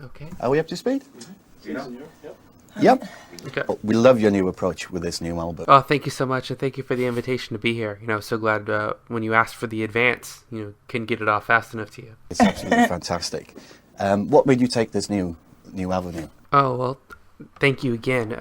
Okay. Are we up to speed? Yep. Yep. Okay. Oh, we love your new approach with this new album. Oh, thank you so much, and thank you for the invitation to be here. So glad when you asked for the advance, couldn't get it off fast enough to you. It's absolutely fantastic. What made you take this new avenue? Oh, well, thank you again.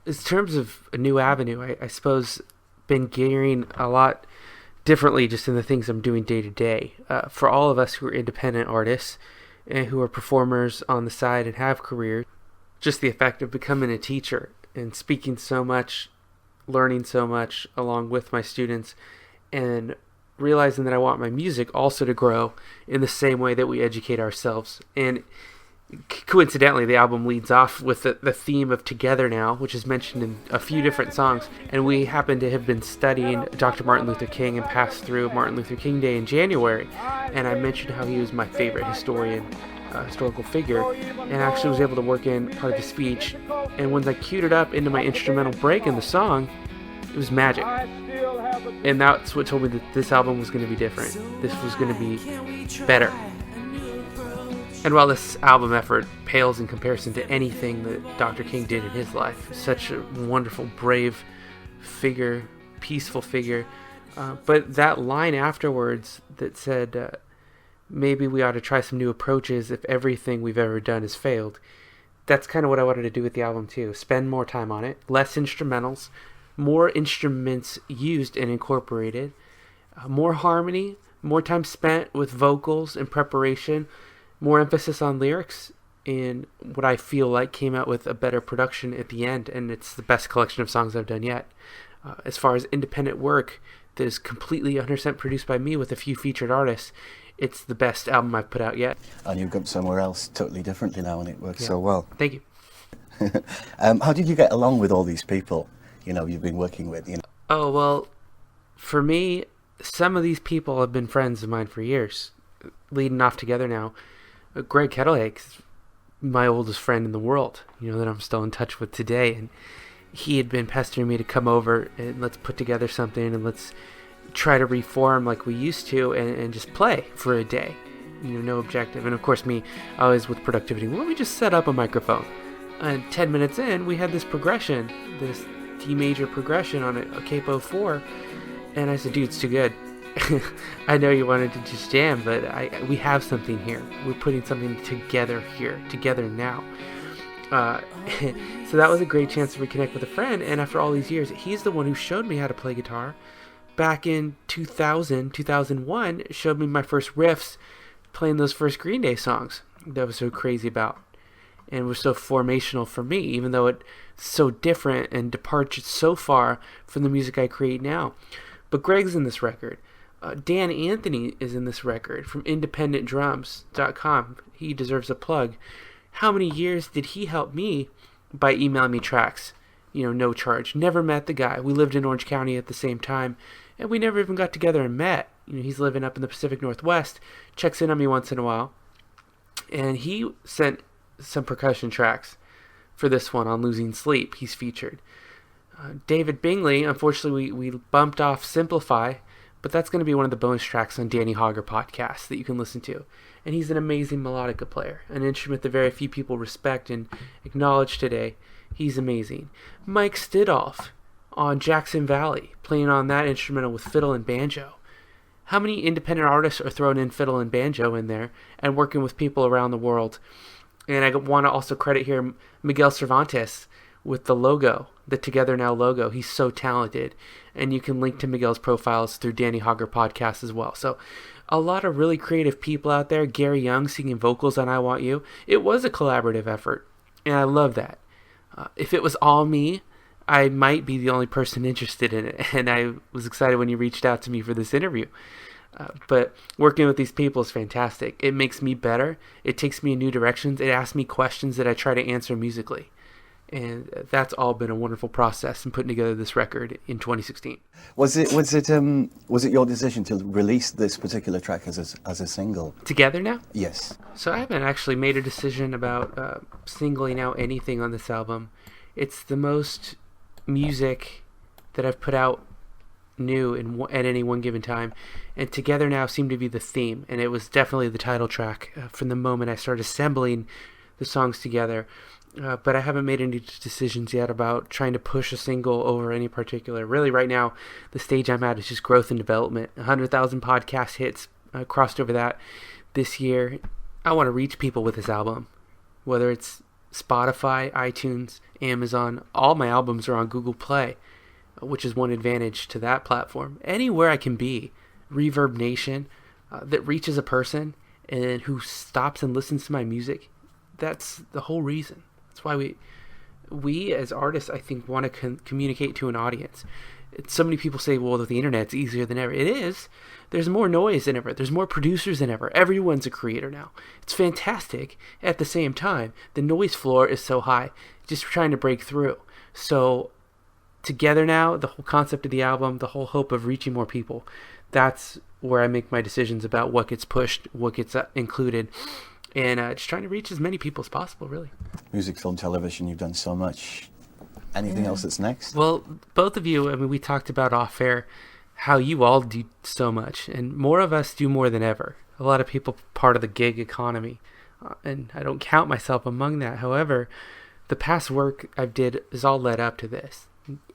In terms of a new avenue, I suppose been gearing a lot differently just in the things I'm doing day to day. For all of us who are independent artists and who are performers on the side and have careers, just the effect of becoming a teacher and speaking so much, learning so much along with my students, and realizing that I want my music also to grow in the same way that we educate ourselves. And coincidentally, the album leads off with the theme of Together Now, which is mentioned in a few different songs. And we happen to have been studying Dr. Martin Luther King and passed through Martin Luther King Day in January. And I mentioned how he was my favorite historical figure, and actually was able to work in part of the speech. And once I queued it up into my instrumental break in the song, it was magic. And that's what told me that this album was going to be different. This was going to be better. And while this album effort pales in comparison to anything that Dr. King did in his life, such a wonderful, brave figure, peaceful figure, but that line afterwards that said, maybe we ought to try some new approaches if everything we've ever done has failed. That's kind of what I wanted to do with the album too. Spend more time on it, less instrumentals, more instruments used and incorporated, more harmony, more time spent with vocals and preparation, more emphasis on lyrics, and what I feel like came out with a better production at the end, and it's the best collection of songs I've done yet. As far as independent work that is completely 100% produced by me with a few featured artists, it's the best album I've put out yet. And you've gone somewhere else totally differently now, and it works so well. Thank you. How did you get along with all these people you've been working with? Oh, well, for me, some of these people have been friends of mine for years, leading off Together Now. Greg Kettlehake's my oldest friend in the world, that I'm still in touch with today, and he had been pestering me to come over and let's put together something and let's try to reform like we used to and just play for a day, no objective. And of course me, always with productivity, well, we just set up a microphone, and 10 minutes in we had this progression, this D major progression on a capo 4, and I said, dude, it's too good. I know you wanted to just jam, but we have something here. We're putting something together here, together now. So that was a great chance to reconnect with a friend, and after all these years, he's the one who showed me how to play guitar. Back in 2001, showed me my first riffs playing those first Green Day songs that I was so crazy about and was so formational for me, even though it's so different and departs so far from the music I create now. But Greg's in this record. Dan Anthony is in this record from IndependentDrums.com. He deserves a plug. How many years did he help me by emailing me tracks? No charge. Never met the guy. We lived in Orange County at the same time, and we never even got together and met. He's living up in the Pacific Northwest, checks in on me once in a while, and he sent some percussion tracks for this one on Losing Sleep. He's featured. David Bingley, unfortunately, we bumped off Simplify, but that's going to be one of the bonus tracks on Danny Hauger podcast that you can listen to. And he's an amazing melodica player, an instrument that very few people respect and acknowledge today. He's amazing. Mike Stidolf on Jackson Valley, playing on that instrumental with fiddle and banjo. How many independent artists are throwing in fiddle and banjo in there and working with people around the world? And I want to also credit here Miguel Cervantes with the logo, the Together Now logo. He's so talented. And you can link to Miguel's profiles through Danny Hauger podcast as well. So a lot of really creative people out there. Gary Young singing vocals on I Want You. It was a collaborative effort, and I love that. If it was all me, I might be the only person interested in it, and I was excited when you reached out to me for this interview. But working with these people is fantastic. It makes me better. It takes me in new directions. It asks me questions that I try to answer musically. And that's all been a wonderful process in putting together this record in 2016. Was it your decision to release this particular track as a single? Together Now? Yes. So I haven't actually made a decision about singling out anything on this album. It's the most music that I've put out new at any one given time, and Together Now seemed to be the theme, and it was definitely the title track from the moment I started assembling the songs together. But I haven't made any decisions yet about trying to push a single over any particular. Really, right now, the stage I'm at is just growth and development. 100,000 podcast hits, crossed over that this year. I want to reach people with this album, whether it's Spotify, iTunes, Amazon. All my albums are on Google Play, which is one advantage to that platform. Anywhere I can be, Reverb Nation, that reaches a person and who stops and listens to my music. That's the whole reason. That's why we as artists, I think, want to communicate to an audience. So many people say, well, the internet's easier than ever. It is. There's more noise than ever. There's more producers than ever. Everyone's a creator now. It's fantastic. At the same time, the noise floor is so high, just trying to break through. So together now, the whole concept of the album, the whole hope of reaching more people, that's where I make my decisions about what gets pushed, what gets included, and just trying to reach as many people as possible, really. Music, film, television, you've done so much. Anything else that's next? Well, both of you, I mean, we talked about off air how you all do so much, and more of us do more than ever. A lot of people part of the gig economy, and I don't count myself among that. However, the past work I've did is all led up to this.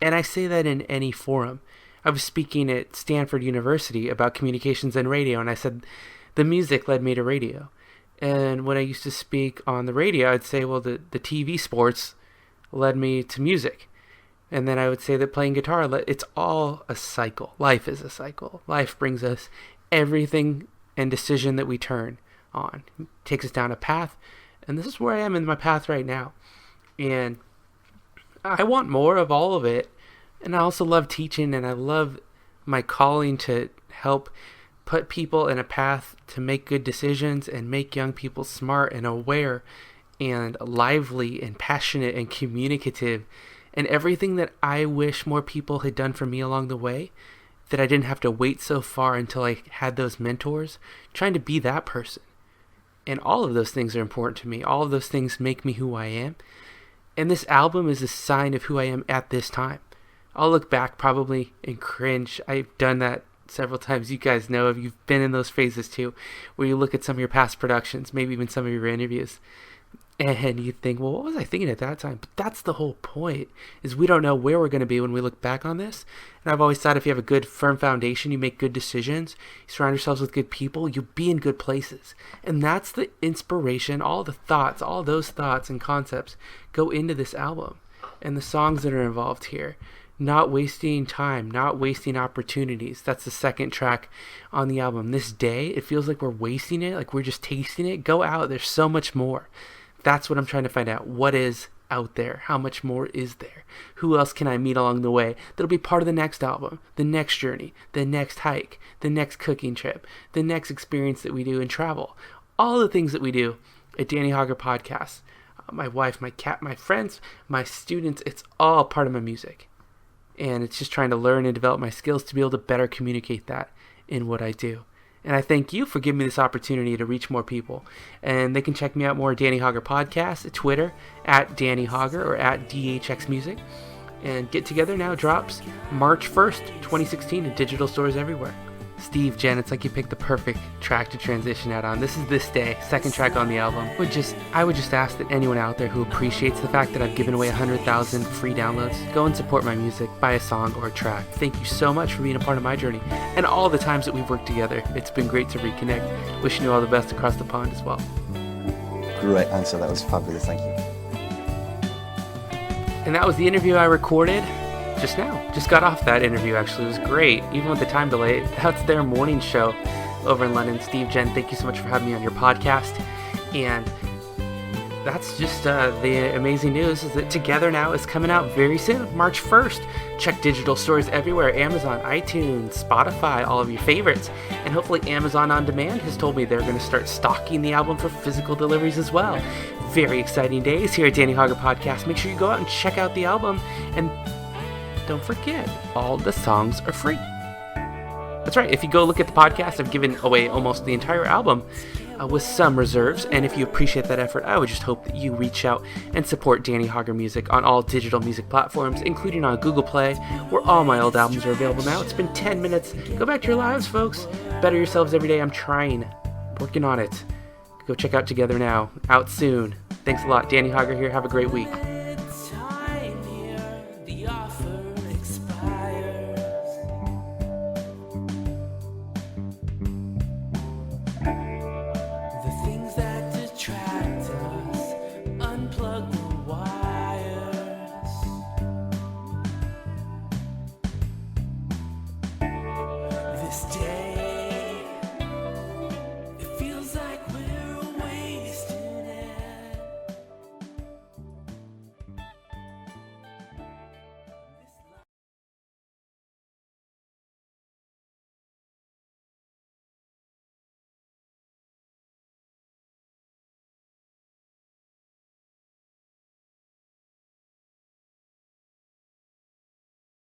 And I say that in any forum. I was speaking at Stanford University about communications and radio, and I said the music led me to radio. And when I used to speak on the radio, I'd say, well, the TV sports led me to music. And then I would say that playing guitar, it's all a cycle. Life is a cycle. Life brings us everything and decision that we turn on. It takes us down a path. And this is where I am in my path right now. And I want more of all of it. And I also love teaching, and I love my calling to help put people in a path to make good decisions and make young people smart and aware and lively and passionate and communicative, and everything that I wish more people had done for me along the way, that I didn't have to wait so far until I had those mentors, trying to be that person. And all of those things are important to me. All of those things make me who I am. And this album is a sign of who I am at this time. I'll look back probably and cringe. I've done that several times. You guys know, if you've been in those phases too, where you look at some of your past productions, maybe even some of your interviews, and you think, well, what was I thinking at that time? But that's the whole point, is we don't know where we're going to be when we look back on this. And I've always thought if you have a good, firm foundation, you make good decisions, you surround yourselves with good people, you'll be in good places. And that's the inspiration, all the thoughts, all those thoughts and concepts go into this album. And the songs that are involved here. Not wasting time, not wasting opportunities. That's the second track on the album. This day, it feels like we're wasting it, like we're just tasting it. Go out, there's so much more. That's what I'm trying to find out. What is out there? How much more is there? Who else can I meet along the way that'll be part of the next album, the next journey, the next hike, the next cooking trip, the next experience that we do in travel? All the things that we do at Danny Hauger Podcast. My wife, my cat, my friends, my students, it's all part of my music. And it's just trying to learn and develop my skills to be able to better communicate that in what I do. And I thank you for giving me this opportunity to reach more people. And they can check me out more at Danny Hauger Podcast, at Twitter, at Danny Hauger, or at DHX Music. And Get Together now drops March 1st, 2016 in digital stores everywhere. Steve, Jen, it's like you picked the perfect track to transition out on. This is This Day, second track on the album. I would just ask that anyone out there who appreciates the fact that I've given away 100,000 free downloads, go and support my music, buy a song or a track. Thank you so much for being a part of my journey and all the times that we've worked together. It's been great to reconnect. Wishing you all the best across the pond as well. Great answer. That was fabulous. Thank you. And that was the interview I recorded just now. Just got off that interview, actually. It was great, even with the time delay. That's their morning show over in London. Steve, Jen, thank you so much for having me on your podcast. And that's just the amazing news is that Together Now is coming out very soon, March 1st. Check digital stores everywhere, Amazon, iTunes, Spotify, all of your favorites. And hopefully Amazon On Demand has told me they're going to start stocking the album for physical deliveries as well. Very exciting days here at Danny Hauger Podcast. Make sure you go out and check out the album. And don't forget, all the songs are free. That's right. If you go look at the podcast, I've given away almost the entire album with some reserves. And if you appreciate that effort, I would just hope that you reach out and support Danny Hauger Music on all digital music platforms, including on Google Play, where all my old albums are available now. It's been 10 minutes. Go back to your lives, folks. Better yourselves every day. I'm trying. Working on it. Go check out Together Now. Out soon. Thanks a lot. Danny Hauger here. Have a great week.